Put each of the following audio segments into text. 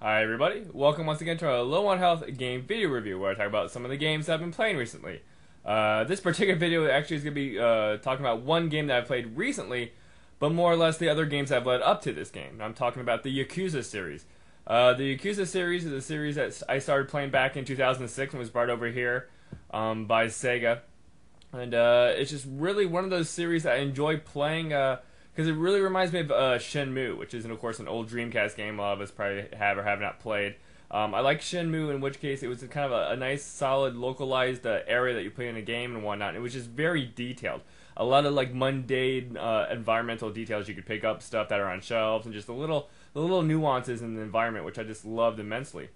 Hi everybody, welcome once again to our Low on Health game video review where I talk about some of the games I've been playing recently. This particular video actually is going to be talking about one game that I've played recently, but more or less the other games I've led up to this game. I'm talking about the Yakuza series. The Yakuza series is a series that I started playing back in 2006 and was brought over here by Sega. And it's just really one of those series that I enjoy playing because it really reminds me of Shenmue, which is, of course, an old Dreamcast game a lot of us probably have or have not played. I like Shenmue, in which case it was kind of a nice, solid, localized area that you play in a game and whatnot. It was just very detailed. A lot of like mundane environmental details. You could pick up stuff that are on shelves and just the little nuances in the environment, which I just loved immensely.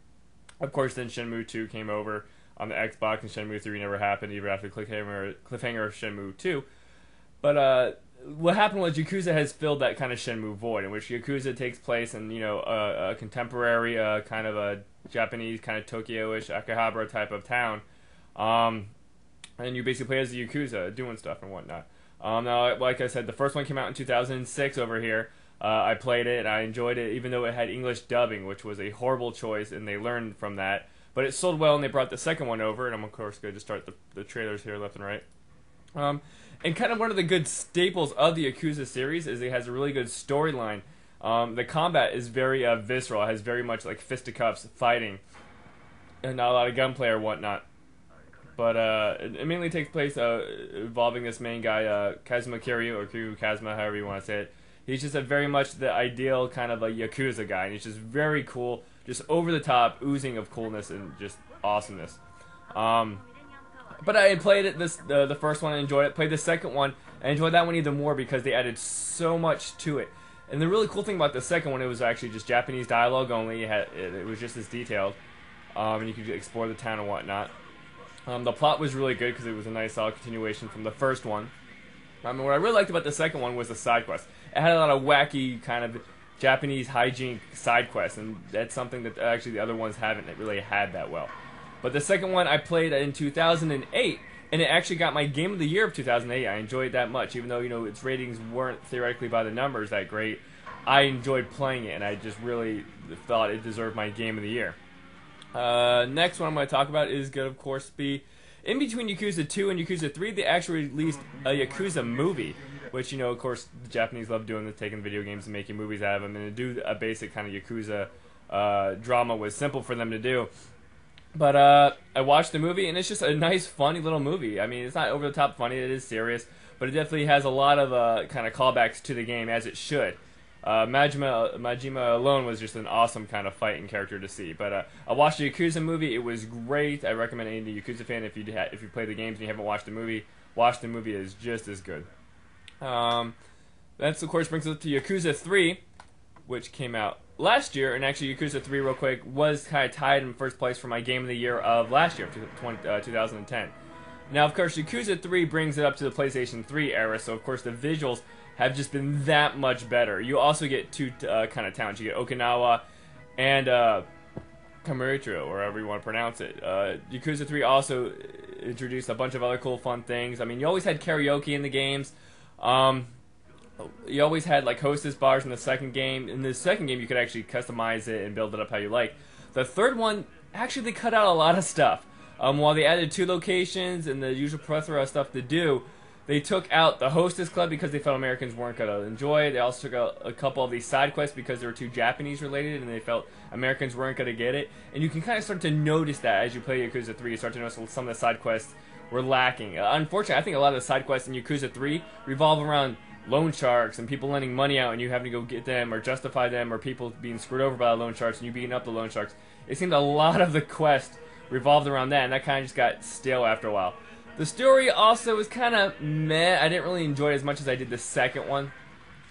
Of course, then Shenmue 2 came over on the Xbox, and Shenmue 3 never happened, even after cliffhanger of Shenmue 2. But what happened was Yakuza has filled that kind of Shenmue void, in which Yakuza takes place in, a contemporary kind of a Japanese kind of Tokyo-ish Akihabara type of town, and you basically play as the Yakuza doing stuff and whatnot. Now, like I said, the first one came out in 2006 over here. I played it and I enjoyed it, even though it had English dubbing, which was a horrible choice, and they learned from that. But it sold well, and they brought the second one over, and I'm of course going to start the trailers here left and right. And kind of one of the good staples of the Yakuza series is it has a really good storyline. The combat is very visceral. It has very much like fisticuffs, fighting, and not a lot of gunplay or whatnot. But it mainly takes place involving this main guy, Kazuma Kiryu, or Kiryu Kazuma, however you want to say it. He's just very much the ideal kind of a Yakuza guy, and he's just very cool, just over the top, oozing of coolness and just awesomeness. But I had played it the first one and enjoyed it. Played the second one and enjoyed that one even more because they added so much to it. And the really cool thing about the second one, it was actually just Japanese dialogue only. It was just as detailed, and you could explore the town and whatnot. The plot was really good because it was a nice solid continuation from the first one. What I really liked about the second one was the side quest. It had a lot of wacky kind of Japanese hijink side quests, and that's something that actually the other ones haven't really had that well. But the second one I played in 2008, and it actually got my Game of the Year of 2008. I enjoyed it that much, even though its ratings weren't theoretically by the numbers that great. I enjoyed playing it, and I just really thought it deserved my Game of the Year. Next one I'm going to talk about is going to, of course, be in between Yakuza 2 and Yakuza 3. They actually released a Yakuza movie, which, of course, the Japanese love doing this, taking video games and making movies out of them, and to do a basic kind of Yakuza drama was simple for them to do. But I watched the movie, and it's just a nice, funny little movie. I mean, it's not over-the-top funny, it is serious, but it definitely has a lot of kind of callbacks to the game, as it should. Majima alone was just an awesome kind of fighting character to see. But I watched the Yakuza movie, it was great. I recommend any Yakuza fan, if you play the games and you haven't watched the movie, watch the movie, it is just as good. That, of course, brings us to Yakuza 3, which came out last year, and actually Yakuza 3, real quick, was kind of tied in first place for my Game of the Year of last year, 2010. Now, of course, Yakuza 3 brings it up to the PlayStation 3 era, so of course the visuals have just been that much better. You also get two kind of towns. You get Okinawa and Kamurocho, or however you want to pronounce it. Yakuza 3 also introduced a bunch of other cool, fun things. I mean, you always had karaoke in the games. You always had like hostess bars in the second game. In the second game, you could actually customize it and build it up how you like. The third one, actually, they cut out a lot of stuff. While they added 2 locations and the usual plethora of stuff to do, they took out the hostess club because they felt Americans weren't going to enjoy it. They also took out a couple of these side quests because they were too Japanese related, and they felt Americans weren't going to get it. And you can kind of start to notice that as you play Yakuza 3. You start to notice some of the side quests were lacking. Unfortunately, I think a lot of the side quests in Yakuza 3 revolve around loan sharks and people lending money out and you having to go get them or justify them, or people being screwed over by the loan sharks and you beating up the loan sharks. It seemed a lot of the quest revolved around that, and that kind of just got stale after a while. The story also was kind of meh. I didn't really enjoy it as much as I did the second one.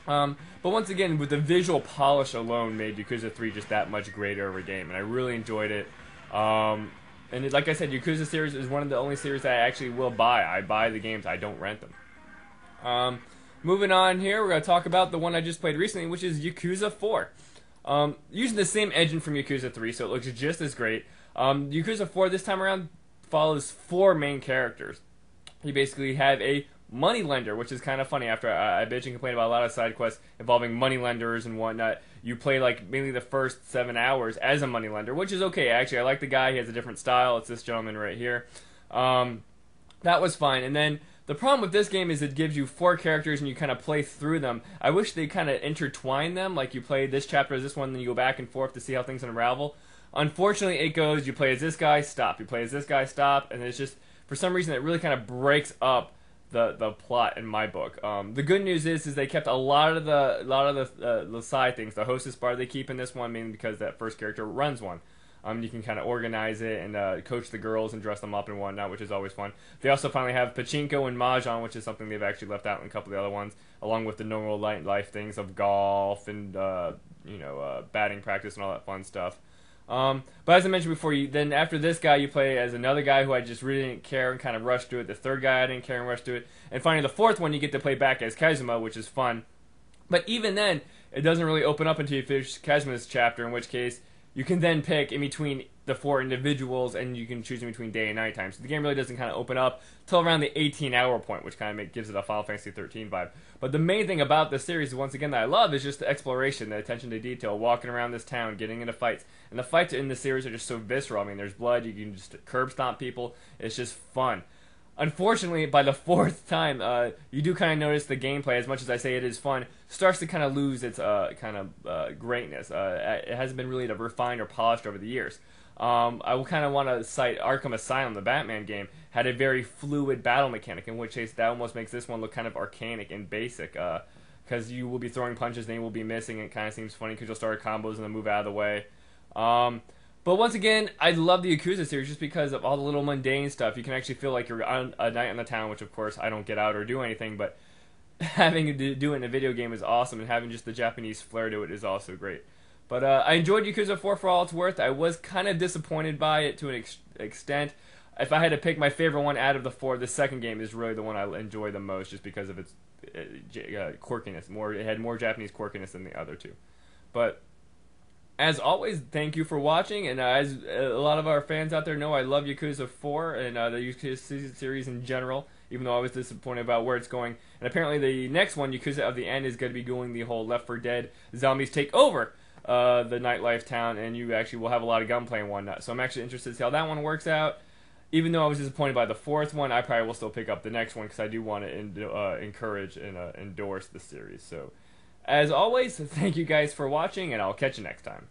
But once again, with the visual polish alone made Yakuza 3 just that much greater of a game, and I really enjoyed it. Like I said, Yakuza series is one of the only series that I actually will buy. I buy the games, I don't rent them. Moving on here, we're going to talk about the one I just played recently, which is Yakuza 4. Using the same engine from Yakuza 3, so it looks just as great. Yakuza 4 this time around follows 4 main characters. You basically have a moneylender, which is kind of funny. After I bitch and complain about a lot of side quests involving moneylenders and whatnot, you play like mainly the first 7 hours as a moneylender, which is okay. Actually, I like the guy. He has a different style. It's this gentleman right here. That was fine. And then the problem with this game is it gives you 4 characters and you kind of play through them. I wish they kind of intertwine them, like you play this chapter as this one, then you go back and forth to see how things unravel. Unfortunately, it goes, you play as this guy, stop. You play as this guy, stop. And it's just, for some reason, it really kind of breaks up the plot in my book. The good news is they kept a lot of the side things. The hostess bar they keep in this one, mainly because that first character runs one. You can kind of organize it and coach the girls and dress them up and whatnot, which is always fun. They also finally have pachinko and mahjong, which is something they've actually left out in a couple of the other ones, along with the normal life things of golf and batting practice and all that fun stuff. But as I mentioned before, then after this guy, you play as another guy who I just really didn't care and kind of rushed through it. The third guy, I didn't care and rushed through it. And finally, the fourth one, you get to play back as Kazuma, which is fun. But even then, it doesn't really open up until you finish Kazuma's chapter, in which case you can then pick in between the 4 individuals, and you can choose in between day and night time. So the game really doesn't kind of open up till around the 18-hour point, which kind of gives it a Final Fantasy 13 vibe. But the main thing about this series, once again, that I love is just the exploration, the attention to detail, walking around this town, getting into fights. And the fights in this series are just so visceral. I mean, there's blood, you can just curb stomp people. It's just fun. Unfortunately, by the 4th time, you do kind of notice the gameplay, as much as I say it is fun, starts to kind of lose its greatness. It hasn't been really refined or polished over the years. I will kind of want to cite Arkham Asylum, the Batman game, had a very fluid battle mechanic, in which case that almost makes this one look kind of archaic and basic, because you will be throwing punches, then you will be missing, and it kind of seems funny because you'll start combos and then move out of the way. But once again, I love the Yakuza series just because of all the little mundane stuff. You can actually feel like you're on a night in the town, which of course I don't get out or do anything, but having to do it in a video game is awesome, and having just the Japanese flair to it is also great. But I enjoyed Yakuza 4 for all it's worth. I was kind of disappointed by it to an extent. If I had to pick my favorite one out of the 4, the second game is really the one I enjoy the most just because of its quirkiness. It had more Japanese quirkiness than the other two. But as always, thank you for watching, and as a lot of our fans out there know, I love Yakuza 4 and the Yakuza series in general, even though I was disappointed about where it's going. And apparently the next one, Yakuza of the End, is going to be going the whole Left 4 Dead zombies take over the nightlife town, and you actually will have a lot of gunplay and whatnot. So I'm actually interested to see how that one works out. Even though I was disappointed by the 4th one, I probably will still pick up the next one because I do want to encourage and endorse the series. So, as always, thank you guys for watching, and I'll catch you next time.